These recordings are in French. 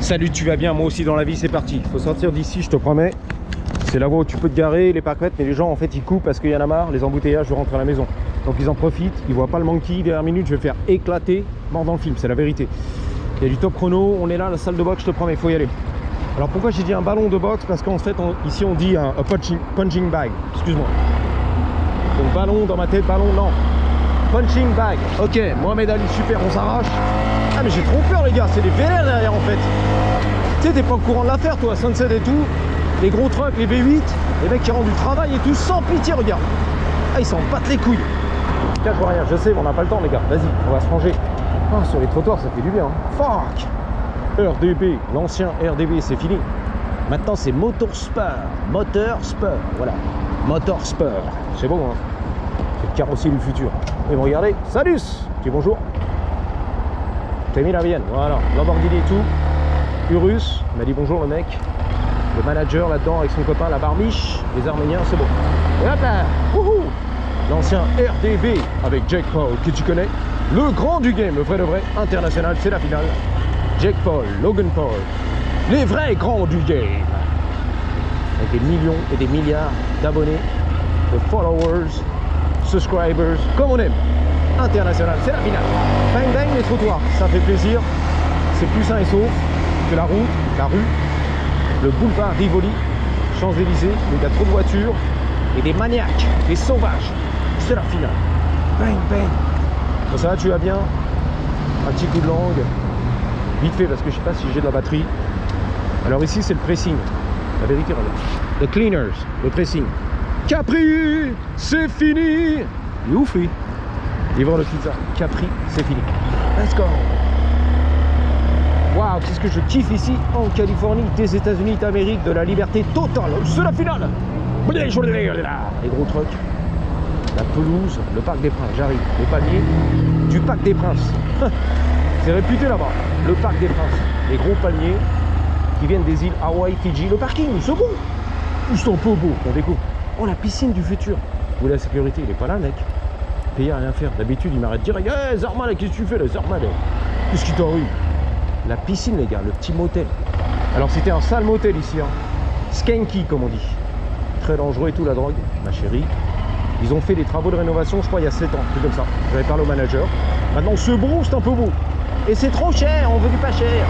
Salut, tu vas bien? Moi aussi dans la vie, c'est parti. Il faut sortir d'ici, je te promets. C'est là où tu peux te garer, les parquettes, mais les gens en fait ils coupent parce qu'il y en a marre, les embouteillages, je rentre à la maison. Donc ils en profitent, ils voient pas le monkey, dernière minute, je vais faire éclater mort dans le film, c'est la vérité. Il y a du top chrono, on est là, la salle de boxe, je te promets, il faut y aller. Alors pourquoi j'ai dit un ballon de boxe? Parce qu'en fait, ici on dit un punching bag, excuse-moi. Donc ballon dans ma tête, ballon, non. Punching bag, ok, Mohamed Ali, super, on s'arrache. Ah mais j'ai trop peur les gars, c'est des vénères derrière en fait. Tu sais, t'es pas au courant de l'affaire toi, Sunset et tout. Les gros trucks, les V8, les mecs qui rendent du travail et tout, sans pitié, regarde. Ah, ils s'en battent les couilles. Tiens, je vois rien, je sais, mais on n'a pas le temps les gars. Vas-y, on va se ranger. Ah, sur les trottoirs, ça fait du bien. Hein. Fuck. RDB, l'ancien RDB, c'est fini. Maintenant, c'est Motorsport. Motorsport, voilà. Motorsport. C'est bon, hein. C'est le carrossier du futur. Et vous regardez, salut. Dis bonjour. T'as mis la Vienne, voilà. Lamborghini et tout. Urus, il m'a dit bonjour le mec. Le manager là-dedans avec son copain, la barbiche, les Arméniens, c'est bon. Et hop là, l'ancien RDB avec Jake Paul, que tu connais. Le grand du game, le vrai de vrai, international, c'est la finale. Jake Paul, Logan Paul, les vrais grands du game. Avec des millions et des milliards d'abonnés, de followers, subscribers, comme on aime. International, c'est la finale. Bang bang les trottoirs, ça fait plaisir. C'est plus sain et sauf que la route, la rue. Le boulevard Rivoli, Champs-Élysées, où il y a trop de voitures et des maniaques, des sauvages. C'est la finale. Bang, bang. Bon, ça va, tu vas bien? Un petit coup de langue. Vite fait, parce que je sais pas si j'ai de la batterie. Alors ici, c'est le pressing. La vérité, regarde. The cleaners, le pressing. Capri, c'est fini. Il est ouf, lui. Livreur de pizza. Capri, c'est fini. Let's go. Waouh, qu'est-ce que je kiffe ici en Californie, des États-Unis d'Amérique, de la liberté totale. C'est la finale. Les gros trucks, la pelouse, le Parc des Princes. J'arrive, les palmiers du Parc des Princes. C'est réputé là-bas, le Parc des Princes. Les gros palmiers qui viennent des îles Hawaï, Fidji. Le parking, c'est beau. C'est un peu beau, on découvre. Oh, la piscine du futur. Où la sécurité, il est pas là, mec. Payer à rien faire. D'habitude, il m'arrête direct. Hé, Zarmal, qu'est-ce que tu fais là, Zarmal? Qu'est-ce qui t'arrive? La piscine les gars, le petit motel. Alors c'était un sale motel ici, hein. Skanky comme on dit. Très dangereux et tout la drogue, ma chérie. Ils ont fait des travaux de rénovation, je crois il y a 7 ans, tout comme ça. J'avais parlé au manager. Maintenant ce beau, c'est un peu beau. Et c'est trop cher, on veut du pas cher.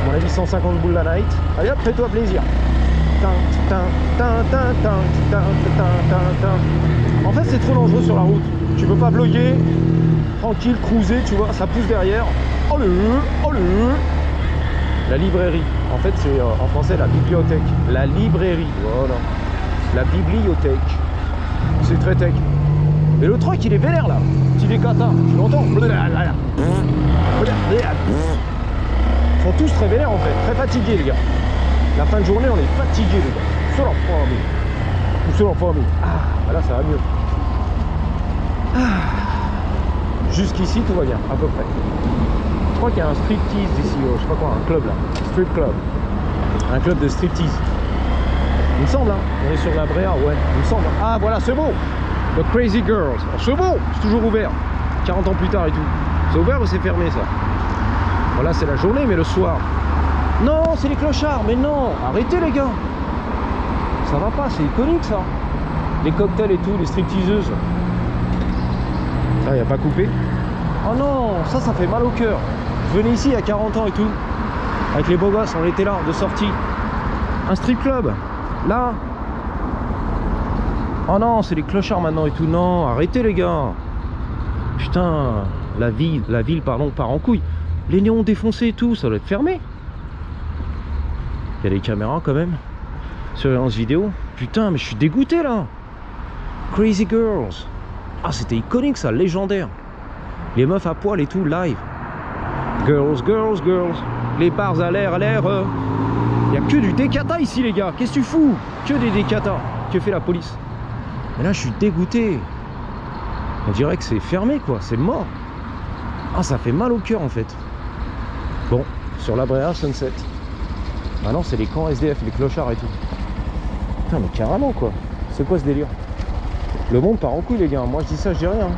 À mon avis 150 boules la night. Allez hop, fais-toi plaisir. En fait c'est trop dangereux sur la route. Tu peux pas bloguer, tranquille, cruiser, tu vois, ça pousse derrière. Allez, allez. La librairie, en fait c'est en français la bibliothèque. La librairie, voilà. La bibliothèque. C'est très tech. Et le truc il est vénère là. Petit décata, tu l'entends? Ils sont tous très vénères en fait, très fatigués les gars. La fin de journée on est fatigués les gars. Sur leur famille. Ou sur leur famille. Ah, bah là ça va mieux. Ah. Jusqu'ici tout va bien, à peu près. Je crois qu'il y a un striptease ici, je sais pas quoi, un club là, strip club, un club de striptease. Il me semble, hein, on est sur la Brea, ouais, il me semble. Ah voilà, c'est bon, The Crazy Girls, c'est bon, c'est toujours ouvert, 40 ans plus tard et tout. C'est ouvert ou c'est fermé ça? Voilà, c'est la journée, mais le soir. Non, c'est les clochards, mais non, arrêtez les gars. Ça va pas, c'est iconique ça. Les cocktails et tout, les stripteaseuses. Ça, il n'y a pas coupé. Oh non, ça fait mal au cœur. Je venais ici il y a 40 ans et tout. Avec les beaux gosses, on était là, de sortie. Un strip club. Là. Oh non, c'est les clochards maintenant et tout. Non, arrêtez les gars. Putain, la ville, pardon, part en couille. Les néons défoncés et tout, ça doit être fermé. Il y a des caméras quand même. Surveillance vidéo. Putain, mais je suis dégoûté là. Crazy Girls. Ah, c'était iconique ça, légendaire. Les meufs à poil et tout, live. Girls, girls, girls. Les bars à l'air, Il n'y a que du décata ici les gars. Qu'est-ce que tu fous? Que des décata. Que fait la police? Mais là je suis dégoûté. On dirait que c'est fermé quoi, c'est mort. Ah, ça fait mal au cœur en fait. Bon, sur la Brea, Sunset. Maintenant c'est les camps SDF, les clochards et tout. Putain mais carrément quoi. C'est quoi ce délire? Le monde part en couille les gars. Moi je dis ça, je dis rien.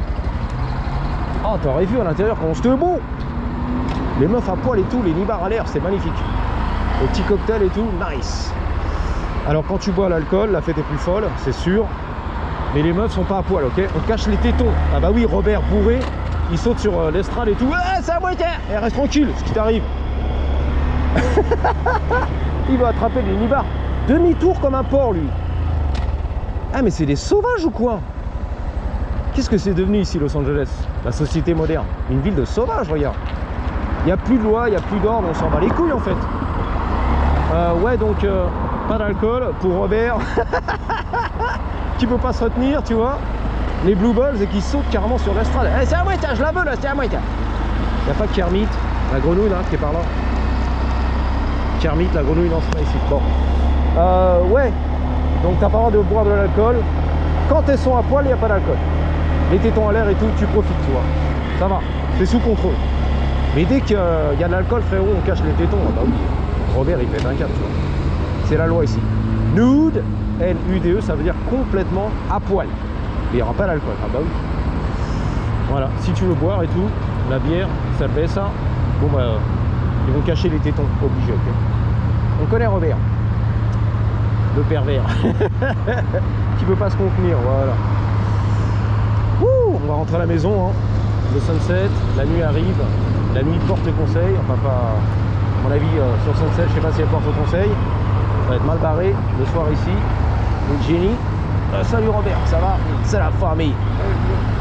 Ah, t'aurais vu à l'intérieur comment c'était beau. Les meufs à poil et tout, les nibards à l'air, c'est magnifique. Les petits cocktails et tout, nice. Alors quand tu bois l'alcool, la fête est plus folle, c'est sûr. Mais les meufs sont pas à poil, ok? On cache les tétons. Ah bah oui, Robert bourré, il saute sur l'estrade et tout. Ah, c'est à moitié. Et reste tranquille, ce qui t'arrive. Il va attraper les nibards. Demi-tour comme un porc, lui. Ah, mais c'est des sauvages ou quoi? Qu'est-ce que c'est devenu ici, Los Angeles? La société moderne. Une ville de sauvages, regarde. Il n'y a plus de loi, il n'y a plus d'ordre, on s'en bat les couilles, en fait. Ouais, donc, pas d'alcool pour Robert. Qui peut pas se retenir, tu vois. Les Blue Balls et qui sautent carrément sur l'estrade. Eh, c'est à moitié, je la veux, là, c'est à moitié. Il n'y a pas que Kermit, la grenouille, là, qui est par là. Kermit, la grenouille, non, c'est pas ici. Bon. Ouais. Donc, t'as pas le droit de boire de l'alcool. Quand elles sont à poil, il n'y a pas d'alcool. Les tétons à l'air et tout, tu profites, tu vois. Ça va, c'est sous contrôle. Mais dès qu'il y a de l'alcool, frérot, on cache les tétons. Bah oui, Robert, il fait un cap, tu vois. C'est la loi ici. Nude, N-U-D-E, ça veut dire complètement à poil. Mais il n'y aura pas d'alcool. Ah bah oui. Voilà, si tu veux boire et tout, la bière, ça fait ça. Bon bah, ils vont cacher les tétons, obligé, ok. On connaît Robert. Le pervers. Qui peut pas se contenir, voilà. Ouh, on va rentrer à la maison, hein. Le sunset, la nuit arrive. La nuit porte conseil, enfin pas, à mon avis, sur Sunset, je sais pas si elle porte conseil. Ça va être mal barré le soir ici. Donc Jenny. Salut Robert, ça va? C'est la famille.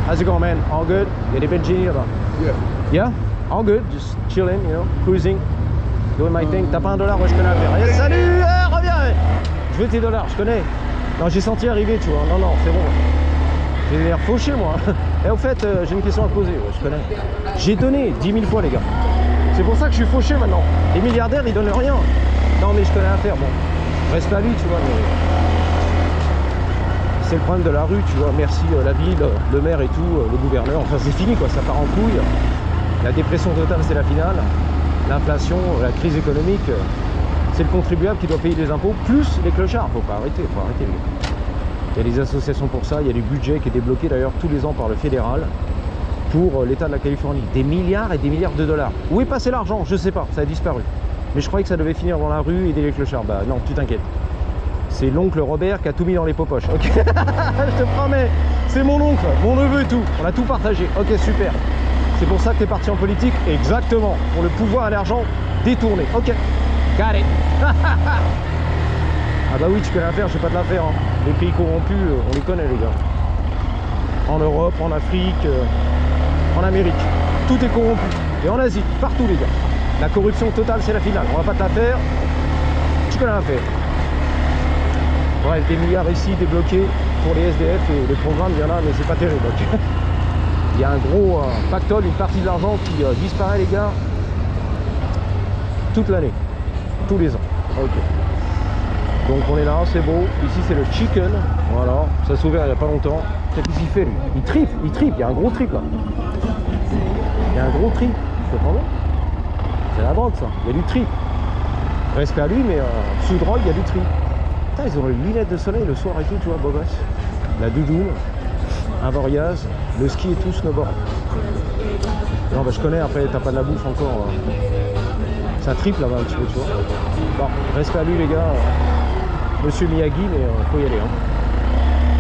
How's it going, man? All good? Il y a des belles Jenny là-bas. Yeah. Yeah? All good, just chilling, you know, cruising, doing my thing. T'as pas $1? Ouais, je connais à faire. Salut, reviens! Je veux tes dollars, je connais. Non, j'ai senti arriver, tu vois. Non, c'est bon. J'ai l'air fauché, moi. Et au fait, j'ai une question à te poser. Ouais, je connais. J'ai donné 10 000 fois, les gars. C'est pour ça que je suis fauché maintenant. Les milliardaires, ils donnent rien. Non, mais je connais l'affaire. Bon, reste à lui, tu vois. Mais... c'est le problème de la rue, tu vois. Merci la ville, le maire et tout, le gouverneur. Enfin, c'est fini, quoi. Ça part en couille. La dépression totale, c'est la finale. L'inflation, la crise économique, c'est le contribuable qui doit payer les impôts, plus les clochards. Faut arrêter, les gars. Il y a des associations pour ça, il y a du budget qui est débloqué d'ailleurs tous les ans par le fédéral pour l'État de la Californie. Des milliards et des milliards de dollars. Où est passé l'argent? Je sais pas, ça a disparu. Mais je croyais que ça devait finir dans la rue et aider les clochards. Bah non, tu t'inquiètes. C'est l'oncle Robert qui a tout mis dans les popoches. Ok. Je te promets, c'est mon oncle, mon neveu et tout. On a tout partagé. Ok, super. C'est pour ça que tu es parti en politique? Exactement. Pour le pouvoir et l'argent détourné. Ok. Got it. Ah bah oui, tu connais l'affaire, je sais pas de l'affaire. Hein. Les pays corrompus, on les connaît, les gars. En Europe, en Afrique, en Amérique. Tout est corrompu. Et en Asie, partout, les gars. La corruption totale, c'est la finale. On va pas te la faire. Tu connais l'affaire. Bref, des milliards ici débloqués pour les SDF et les programmes, il y en a, mais c'est pas terrible. Okay. Il y a un gros pactole, une partie de l'argent qui disparaît, les gars, toute l'année. Tous les ans. Ok. Donc on est là, c'est beau. Ici c'est le chicken. Voilà, ça s'est ouvert il n'y a pas longtemps. Qu'est-ce qu'il fait lui? Il tripe, il y a un gros trip là. Il y a un gros trip. Tu comprends bien? C'est la drogue ça, il y a du trip. Respect à lui, mais sous drogue il y a du trip. Putain, ils ont les lunettes de soleil le soir et tout, tu vois, beau gosse. La doudoune, un Voriaz, le ski et tout, snowboard. Non bah je connais, après t'as pas de la bouffe encore. Ça triple là-bas un petit peu, tu vois. Bon, respect à lui les gars. Monsieur Miyagi, mais faut y aller. Hein.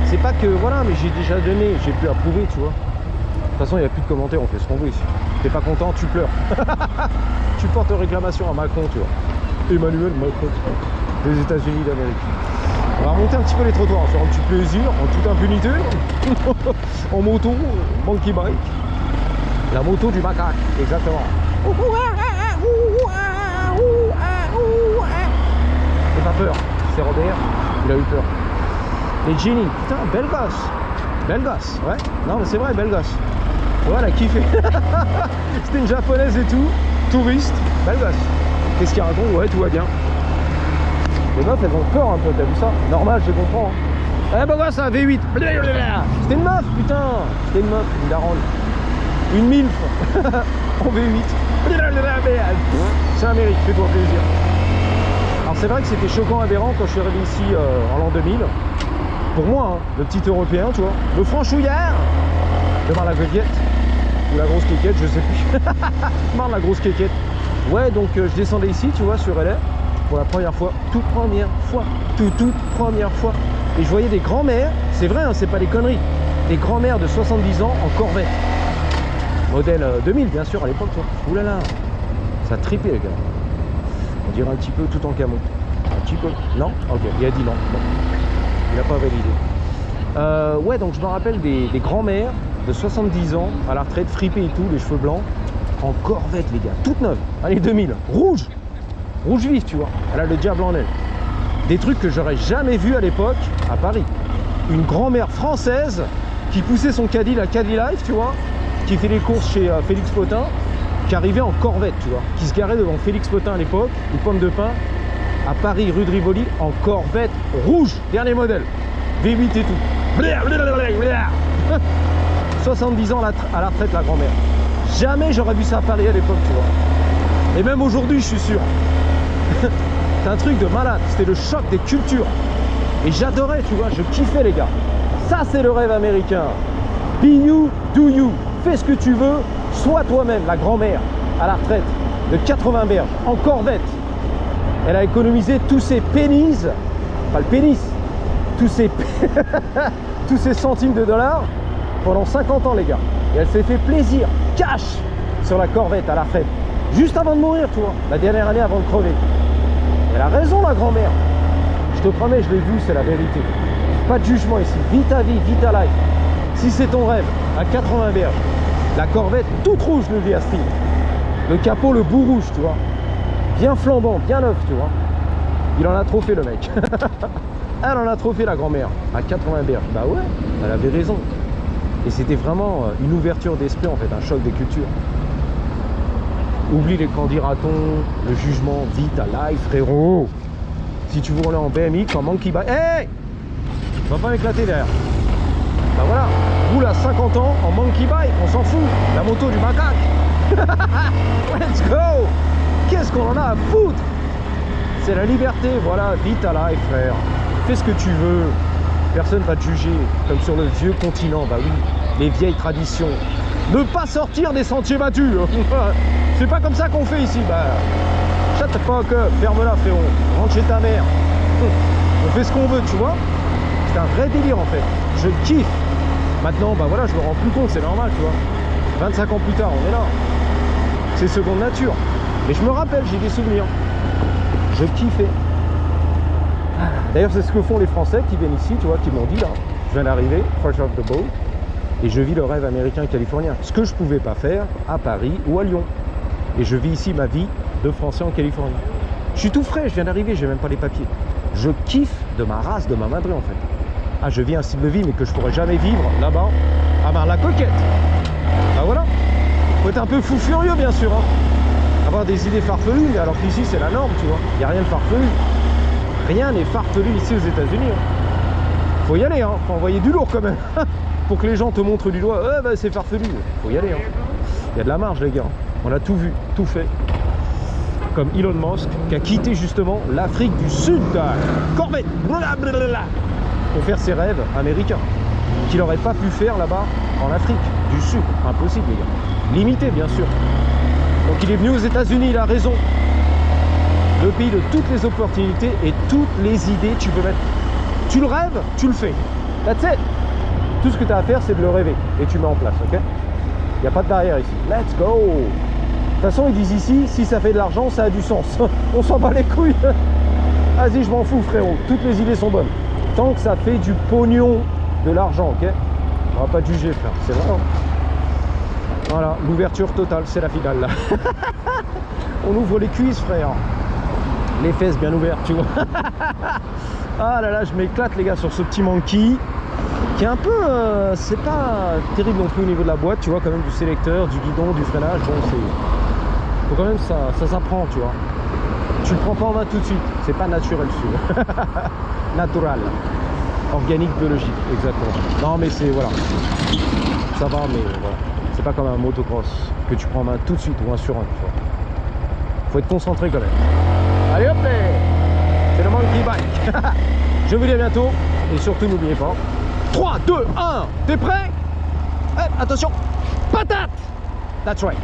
C'est pas que, voilà, mais j'ai déjà donné, j'ai pu approuver, tu vois. De toute façon, il n'y a plus de commentaires, on fait ce qu'on veut ici. T'es pas content, tu pleures. Tu portes réclamation à Macron, tu vois. Emmanuel Macron, des États-Unis d'Amérique. On va remonter un petit peu les trottoirs, faire un petit plaisir, en toute impunité. En moto, monkey bike. La moto du macaque, exactement. J'ai pas peur. C'est Robert, il a eu peur. Et Jenny, putain, belle gosse. Belle gosse, ouais. Non mais c'est vrai, belle gosse. Ouais, elle a kiffé. C'était une japonaise et tout, touriste, belle gosse. Qu'est-ce qu'il y a un gros? Ouais, tout va bien. Les meufs, elles ont peur un peu, t'as vu ça? Normal, je comprends. Eh ben voilà, ça, V8. C'était une meuf, putain. C'était une meuf, une daronne. Une milf. En V8. C'est Amérique, fais-toi plaisir. Alors c'est vrai que c'était choquant, aberrant quand je suis arrivé ici en l'an 2000. Pour moi, hein, le petit européen, tu vois, le franchouillard devant la gueguette ou la grosse quéquette, je sais plus. Marre la grosse quéquette. Ouais, donc je descendais ici, tu vois, sur LA, pour la première fois, toute première fois. Et je voyais des grands-mères, c'est vrai, hein, c'est pas des conneries, des grands-mères de 70 ans en Corvette. Modèle 2000, bien sûr, à l'époque, tu vois. Ouh là là, ça a trippé, les gars. On dirait un petit peu tout en camo. Un petit peu. Non? Ok, il a dit non. Bon. Il n'a pas validé. Ouais, donc je me rappelle des grands-mères de 70 ans, à la retraite, fripées et tout, les cheveux blancs, en Corvette, les gars, toute neuve, année 2000, rouge vif, tu vois, elle a le diable en elle. Des trucs que j'aurais jamais vu à l'époque à Paris. Une grand-mère française qui poussait son caddie, la Caddy Life, tu vois, qui fait les courses chez Félix Potin, qui arrivait en Corvette, tu vois, qui se garait devant Félix Potin à l'époque, une pomme de pain, à Paris, rue de Rivoli, en Corvette rouge, dernier modèle, V8 et tout. 70 ans à la retraite, la grand-mère. Jamais j'aurais vu ça à Paris à l'époque, tu vois. Et même aujourd'hui, je suis sûr. C'est un truc de malade, c'était le choc des cultures. Et j'adorais, tu vois, je kiffais, les gars. Ça, c'est le rêve américain. Be you, do you. Fais ce que tu veux, sois toi-même. La grand-mère à la retraite de 80 berges, en Corvette. Elle a économisé tous ses pénis, pas le pénis, tous ces centimes de dollars pendant 50 ans, les gars. Et elle s'est fait plaisir, cash, sur la Corvette à la retraite. Juste avant de mourir, tu vois, la dernière année avant de crever. Elle a raison, la grand-mère. Je te promets, je l'ai vu, c'est la vérité. Pas de jugement ici. Vis ta vie, vis ta life. Si c'est ton rêve, à 80 berges, la Corvette toute rouge, nous dit Astrid. Le capot, le bout rouge, tu vois. Bien flambant, bien neuf, tu vois. Il en a trop fait, le mec. Elle en a trop fait, la grand-mère, à 80 berges. Bah ouais, elle avait raison. Et c'était vraiment une ouverture d'esprit, en fait, un choc des cultures. Oublie les qu'en dira-t-on, le jugement, vis ta life, frérot. Si tu veux rouler en BMX, en monkey bike, hey, va pas m'éclater derrière. Bah voilà, roule à 50 ans en monkey bike, on s'en fout. La moto du macaque. Let's go. Qu'est-ce qu'on en a à foutre? C'est la liberté, voilà, vis ta life, frère. Fais ce que tu veux. Personne va te juger, comme sur le vieux continent, bah oui, les vieilles traditions. Ne pas sortir des sentiers battus. C'est pas comme ça qu'on fait ici. Bah, shut the fuck up, ferme-la, frérot. Rentre chez ta mère. On fait ce qu'on veut, tu vois. C'est un vrai délire, en fait. Je kiffe. Maintenant, bah voilà, je me rends plus compte, c'est normal, tu vois. 25 ans plus tard, on est là. C'est seconde nature. Mais je me rappelle, j'ai des souvenirs. Je kiffais. D'ailleurs, c'est ce que font les Français qui viennent ici, tu vois, qui m'ont dit, là, je viens d'arriver, fresh off the boat, et je vis le rêve américain-californien. Ce que je ne pouvais pas faire à Paris ou à Lyon. Et je vis ici ma vie de Français en Californie. Je suis tout frais, je viens d'arriver, j'ai même pas les papiers. Je kiffe de ma race, de ma madré, en fait. Ah, je vis un style de vie, mais que je pourrais jamais vivre là-bas, à Mar-la-Coquette. Bah voilà. Faut être un peu fou furieux, bien sûr, hein. Avoir des idées farfelues, alors qu'ici, c'est la norme, tu vois. Il n'y a rien de farfelu. Rien n'est farfelu ici aux États-Unis. Hein. Faut y aller, hein. Faut envoyer du lourd quand même. Pour que les gens te montrent du doigt. Bah, c'est farfelu. Faut y aller. Hein. Il y a de la marge, les gars. On a tout vu, tout fait. Comme Elon Musk, qui a quitté justement l'Afrique du Sud. Corvette. Pour faire ses rêves américains. Qu'il n'aurait pas pu faire là-bas en Afrique du Sud. Impossible, les gars. Limité, bien sûr. Donc il est venu aux États-Unis, il a raison. Le pays de toutes les opportunités et toutes les idées, tu peux mettre. Tu le rêves, tu le fais. That's it. Tout ce que tu as à faire, c'est de le rêver. Et tu mets en place, ok? Il n'y a pas de barrière ici. Let's go. De toute façon, ils disent ici, si ça fait de l'argent, ça a du sens. On s'en bat les couilles. Vas-y, je m'en fous, frérot. Toutes les idées sont bonnes. Tant que ça fait du pognon, de l'argent, ok? On va pas te juger, frère. C'est vrai. Hein. Voilà, l'ouverture totale, c'est la finale, là. On ouvre les cuisses, frère. Les fesses bien ouvertes, tu vois. Ah là là, je m'éclate, les gars, sur ce petit monkey qui est un peu, c'est pas terrible non plus au niveau de la boîte, tu vois, quand même, du sélecteur, du guidon, du freinage. Bon, c'est, faut quand même ça s'apprend, tu vois. Tu le prends pas en main tout de suite, c'est pas naturel, celui-là. Natural, organique, biologique, exactement. Non, mais c'est, voilà, ça va, mais voilà, c'est pas comme un motocross que tu prends en main tout de suite ou un sur un, tu vois. Faut être concentré quand même. Allez hop, c'est le monkey bike. Je vous dis à bientôt et surtout n'oubliez pas 3, 2, 1, t'es prêt? Attention, patate. That's right.